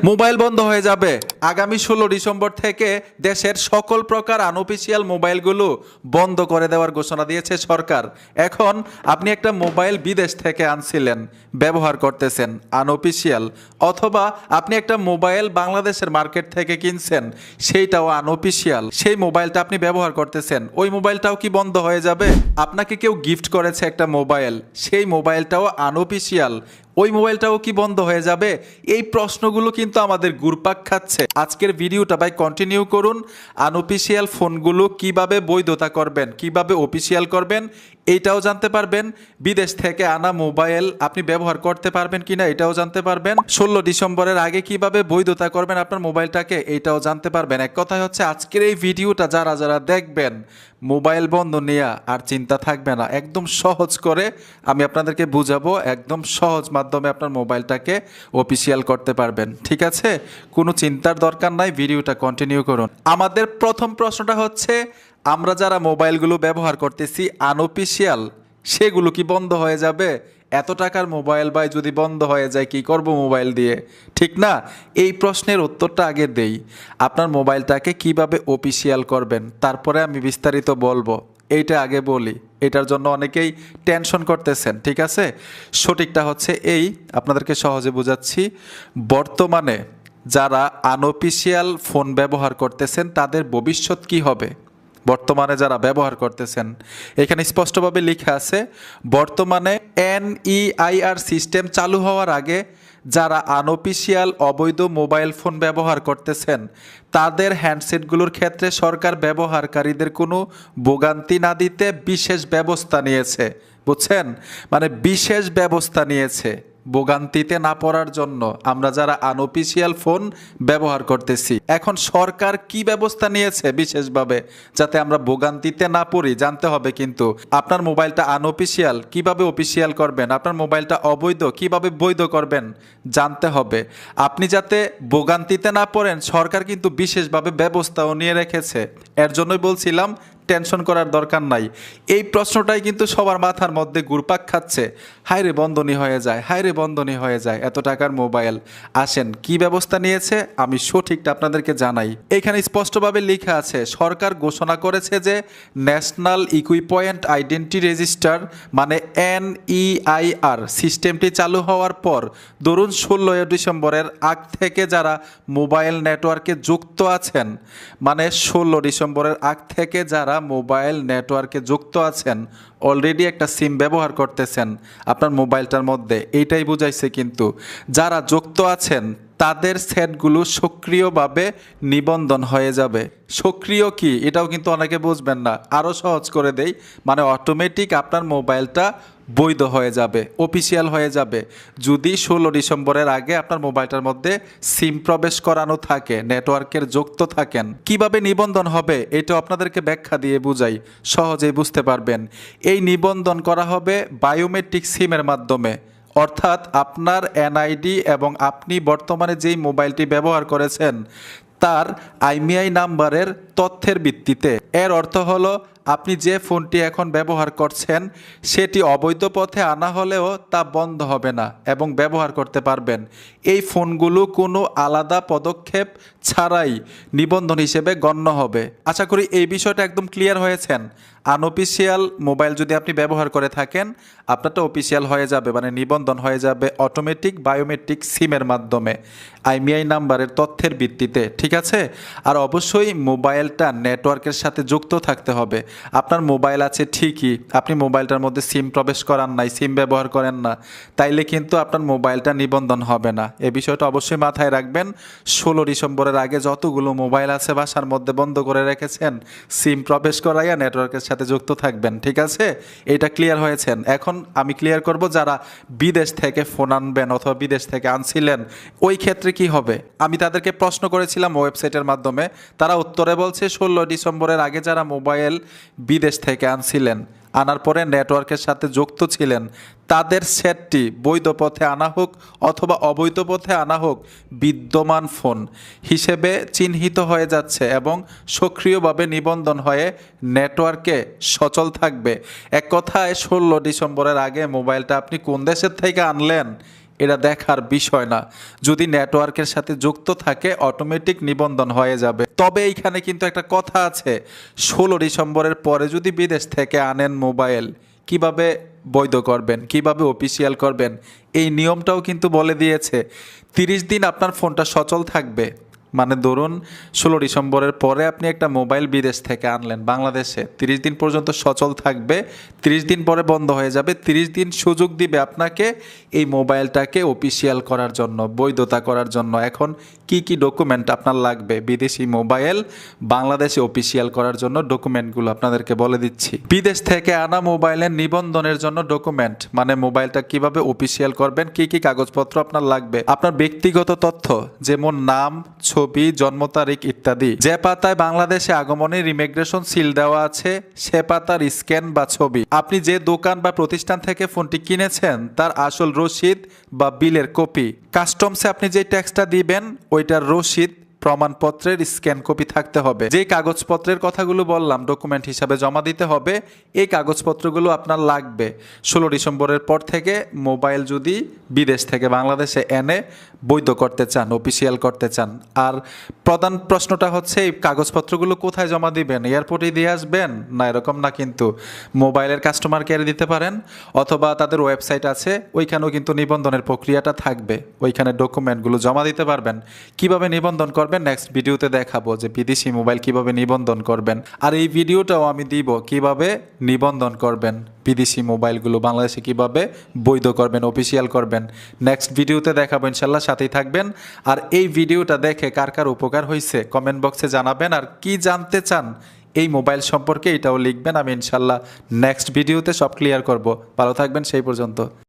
Mobile বন্ধ হয়ে যাবে। আগামী 16 ডিসেম্বর থেকে দেশের সকল প্রকার আনঅফিসিয়াল মোবাইলগুলো বন্ধ করে দেওয়ার ঘোষণা দিয়েছে সরকার। এখন আপনি একটা মোবাইল বিদেশ থেকে আনছিলেন, ব্যবহার করতেছেন আনঅফিসিয়াল, অথবা আপনি একটা মোবাইল বাংলাদেশের মার্কেট থেকে কিনছেন, সেইটাও আনঅফিসিয়াল, সেই মোবাইলটা আপনি ব্যবহার করতেছেন, ওই মোবাইলটাও কি বন্ধ হয়ে যাবে? আপনাকে কেউ গিফট করেছে একটা মোবাইল, সেই মোবাইলটাও আনঅফিসিয়াল, ওই মোবাইলটাও কি বন্ধ হয়ে যাবে? এই প্রশ্নগুলো কিন্তু আমাদের ঘুরপাক খাচ্ছে। আজকের ভিডিওটা ভাই কন্টিনিউ করুন। আনঅফিসিয়াল ফোনগুলো কিভাবে বৈধতা করবেন, কিভাবে অফিসিয়াল করবেন, এইটাও জানতে পারবেন। বিদেশ থেকে আনা মোবাইল আপনি ব্যবহার করতে পারবেন কিনা এটাও জানতে পারবেন। 16 ডিসেম্বরের আগে কিভাবে বৈধতা করবেন আপনার মোবাইলটাকে, এইটাও জানতে পারবেন। এক কথায় হচ্ছে আজকের এই ভিডিওটা যারা যারা দেখবেন, মোবাইল বন্ধ নিয়ে আর চিন্তা থাকবে না। একদম সহজ করে আমি আপনাদেরকে বুঝাবো, একদম সহজ মাধ্যমে আপনার মোবাইলটাকে অফিসিয়াল করতে পারবেন। ঠিক আছে, কোনো চিন্তার দরকার নাই, ভিডিওটা কন্টিনিউ করুন। আমাদের প্রথম প্রশ্নটা হচ্ছে, আমরা যারা মোবাইলগুলো ব্যবহার করতেছি আনঅফিসিয়াল, সেগুলো কি বন্ধ হয়ে যাবে? এত টাকার মোবাইল ভাই যদি বন্ধ হয়ে যায় কি করব মোবাইল দিয়ে, ঠিক না? এই প্রশ্নের উত্তরটা আগে দেই। আপনার মোবাইলটাকে কিভাবে অফিসিয়াল করবেন তারপরে আমি বিস্তারিত বলবো, এইটা আগে বলি। এটার জন্য অনেকেই টেনশন করতেছেন, ঠিক আছে? সঠিকটা হচ্ছে এই, আপনাদেরকে সহজে বোঝাচ্ছি। বর্তমানে যারা আনঅফিসিয়াল ফোন ব্যবহার করতেছেন তাদের ভবিষ্যৎ কি হবে? বর্তমানে যারা ব্যবহার করতেছেন, এখানে স্পষ্টভাবে লেখা আছে, বর্তমানে NEIR সিস্টেম চালু হওয়ার আগে যারা আনঅফিসিয়াল অবৈধ মোবাইল ফোন ব্যবহার করতেছেন তাদের হ্যান্ডসেটগুলোর ক্ষেত্রে সরকার ব্যবহারকারীদের কোনো ভোগান্তি না দিতে বিশেষ ব্যবস্থা নিয়েছে। বুঝছেন? মানে বিশেষ ব্যবস্থা নিয়েছে ভোগান্তিতে না পড়ার জন্য আমরা যারা আনঅফিসিয়াল ফোন ব্যবহার করতেছি। এখন সরকার কি ব্যবস্থা নিয়েছে বিশেষভাবে যাতে আমরা ভোগান্তিতে না পড়ি জানতে হবে। কিন্তু আপনার মোবাইলটা আনঅফিসিয়াল, কিভাবে অফিসিয়াল করবেন? আপনার মোবাইলটা অবৈধ, কিভাবে বৈধ করবেন জানতে হবে। আপনি যাতে ভোগান্তিতে না পড়েন সরকার কিন্তু বিশেষভাবে ব্যবস্থাও নিয়ে রেখেছে। এর জন্যই বলছিলাম টেনশন করার দরকার নাই। এই প্রশ্নটাই কিন্তু সবার মাথার মধ্যে ঘুরপাক খাচ্ছে, হায়রে বন্ধনী হয়ে যায়, হায়রে বন্ধনী হয়ে যায়, এত টাকার মোবাইল। আসেন কি ব্যবস্থা নিয়েছে আমি সঠিকটা আপনাদেরকে জানাই। এখানে স্পষ্টভাবে লেখা আছে, সরকার ঘোষণা করেছে যে ন্যাশনাল ইকুইপমেন্ট আইডেন্টি রেজিস্টার মানে NEIR সিস্টেমটি চালু হওয়ার পর ধরুন 16 ডিসেম্বরের আগ থেকে যারা মোবাইল নেটওয়ার্কে যুক্ত আছেন, মানে 16 ডিসেম্বরের আগ থেকে যারা মোবাইল নেটওয়ার্কে যুক্ত আছেন, অলরেডি একটা সিম ব্যবহার করতেছেন আপনার মোবাইলটার মধ্যে, এইটাই বুঝাইছে। কিন্তু যারা যুক্ত আছেন তাদের সেটগুলো সক্রিয়ভাবে নিবন্ধন হয়ে যাবে। সক্রিয় কি এটাও কিন্তু অনেকে বুঝবেন না, আরও সহজ করে দেই, মানে অটোমেটিক আপনার মোবাইলটা বৈধ হয়ে যাবে, অফিসিয়াল হয়ে যাবে যদি 16 ডিসেম্বরের আগে আপনার মোবাইলটার মধ্যে সিম প্রবেশ করানো থাকে, নেটওয়ার্কের যুক্ত থাকেন। কিভাবে নিবন্ধন হবে এটা আপনাদেরকে ব্যাখ্যা দিয়ে বুঝাই, সহজেই বুঝতে পারবেন। এই নিবন্ধন করা হবে বায়োমেট্রিক সিমের মাধ্যমে, অর্থাৎ আপনার NID এবং আপনি বর্তমানে যেই মোবাইলটি ব্যবহার করেছেন তার IMEI নাম্বারের তথ্যের ভিত্তিতে। এর অর্থ হলো আপনি যে ফোনটি এখন ব্যবহার করছেন সেটি অবৈধ পথে আনা হলেও তা বন্ধ হবে না এবং ব্যবহার করতে পারবেন। এই ফোনগুলো কোনো আলাদা পদক্ষেপ ছাড়াই নিবন্ধন হিসেবে গণ্য হবে। আশা করি এই বিষয়টা একদম ক্লিয়ার হয়েছেন। আনঅফিসিয়াল মোবাইল যদি আপনি ব্যবহার করে থাকেন আপনারটা অফিসিয়াল হয়ে যাবে, মানে নিবন্ধন হয়ে যাবে অটোমেটিক বায়োমেট্রিক সিমের মাধ্যমে, IMEI নাম্বারের তথ্যের ভিত্তিতে, ঠিক আছে? আর অবশ্যই মোবাইলটা নেটওয়ার্কের সাথে যুক্ত থাকতে হবে। আপনার মোবাইল আছে ঠিকই, আপনি মোবাইলটার মধ্যে সিম প্রবেশ করান নাই, সিম ব্যবহার করেন না, তাইলে কিন্তু আপনার মোবাইলটা নিবন্ধন হবে না। এই বিষয়টা অবশ্যই মাথায় রাখবেন। 16 ডিসেম্বরের আগে যতগুলো মোবাইল আছে বাসার মধ্যে বন্ধ করে রেখেছেন, সিম প্রবেশ করাইয়া নেটওয়ার্কের সাথে যুক্ত থাকবেন, ঠিক আছে? এটা ক্লিয়ার হয়েছেন। এখন আমি ক্লিয়ার করব যারা বিদেশ থেকে ফোন আনবেন অথবা বিদেশ থেকে আনছিলেন ওই ক্ষেত্রে কি হবে। আমি তাদেরকে প্রশ্ন করেছিলাম ওয়েবসাইটের মাধ্যমে, তারা উত্তরে বলছে 16 ডিসেম্বরের আগে যারা মোবাইল বিদেশ থেকে আনছিলেন, আনার পরে নেটওয়ার্কের সাথে যুক্ত ছিলেন, তাদের সেটটি বৈধ পথে আনা হোক অথবা অবৈধ পথে আনা হোক বিদ্যমান ফোন হিসেবে চিহ্নিত হয়ে যাচ্ছে এবং সক্রিয়ভাবে নিবন্ধন হয়ে নেটওয়ার্কে সচল থাকবে। এক কথায় 16 ডিসেম্বরের আগে মোবাইলটা আপনি কোন দেশের থেকে আনলেন এটা দেখার বিষয় না। যদি নেটওয়ার্কের সাথে যুক্ত থাকে অটোমেটিক নিবন্ধন হয়ে যাবে। তবে এইখানে কিন্তু একটা কথা আছে, 16 ডিসেম্বরের পরে যদি বিদেশ থেকে আনেন মোবাইল, কিভাবে বৈধ করবেন, কিভাবে অফিসিয়াল করবেন, এই নিয়মটাও কিন্তু বলে দিয়েছে। 30 দিন আপনার ফোনটা সচল থাকবে। মানে ধরুন 16 ডিসেম্বরের পরে আপনি একটা মোবাইল বিদেশ থেকে আনলেন বাংলাদেশে, 30 দিন পর্যন্ত সচল থাকবে, 30 দিন পরে বন্ধ হয়ে যাবে। 30 দিন সুযোগ দিবে আপনাকে এই মোবাইলটাকে অফিসিয়াল করার জন্য, বৈধতা করার জন্য। এখন কি কি ডকুমেন্ট আপনার লাগবে বিদেশি মোবাইল বাংলাদেশে অফিসিয়াল করার জন্য, ডকুমেন্টগুলো আপনাদেরকে বলে দিচ্ছি। বিদেশ থেকে আনা মোবাইলের নিবন্ধনের জন্য ডকুমেন্ট, মানে মোবাইলটা কিভাবে অফিসিয়াল করবেন, কি কি কাগজপত্র আপনার লাগবে। আপনার ব্যক্তিগত তথ্য যেমন নাম, ছবি, জন্ম তারিখ ইত্যাদি। যে পাতায় বাংলাদেশে আগমনের ইমিগ্রেশন সিল দেওয়া আছে সে পাতার স্ক্যান বা ছবি। আপনি যে দোকান বা প্রতিষ্ঠান থেকে ফোনটি কিনেছেন তার আসল রসিদ বা বিলের কপি। কাস্টমসে আপনি যে ট্যাক্সটা দিবেন ওইটার রসিদ, প্রমাণপত্রের স্ক্যান কপি থাকতে হবে। যে কাগজপত্রের কথাগুলো বললাম ডকুমেন্ট হিসাবে জমা দিতে হবে, এই কাগজপত্রগুলো আপনার লাগবে 16 ডিসেম্বরের পর থেকে মোবাইল যদি বিদেশ থেকে বাংলাদেশে এনে বৈধ করতে চান, অফিসিয়াল করতে চান। আর প্রধান প্রশ্নটা হচ্ছে এই কাগজপত্রগুলো কোথায় জমা দিবেন? এয়ারপোর্টে দিয়ে আসবেন? না, এরকম না, কিন্তু মোবাইলের কাস্টমার কেয়ারে দিতে পারেন, অথবা তাদের ওয়েবসাইট আছে, ওইখানেও কিন্তু নিবন্ধনের প্রক্রিয়াটা থাকবে, ওইখানে ডকুমেন্টগুলো জমা দিতে পারবেন। কিভাবে নিবন্ধন করবেন নেক্সট ভিডিওতে দেখাবো, যে বিদেশি মোবাইল কিভাবে নিবন্ধন করবেন। আর এই ভিডিওটাও আমি দিব কিভাবে নিবন্ধন করবেন বিদেশি মোবাইলগুলো বাংলাদেশে, কিভাবে বৈধ করবেন, অফিসিয়াল করবেন। নেক্সট ভিডিওতে দেখাবো ইনশাল্লাহ, সাথেই থাকবেন। আর এই ভিডিওটা দেখে কার কার উপকার হয়েছে কমেন্ট বক্সে জানাবেন, আর কি জানতে চান এই মোবাইল সম্পর্কে এটাও লিখবেন। আমি ইনশাল্লাহ নেক্সট ভিডিওতে সব ক্লিয়ার করব। ভালো থাকবেন সেই পর্যন্ত।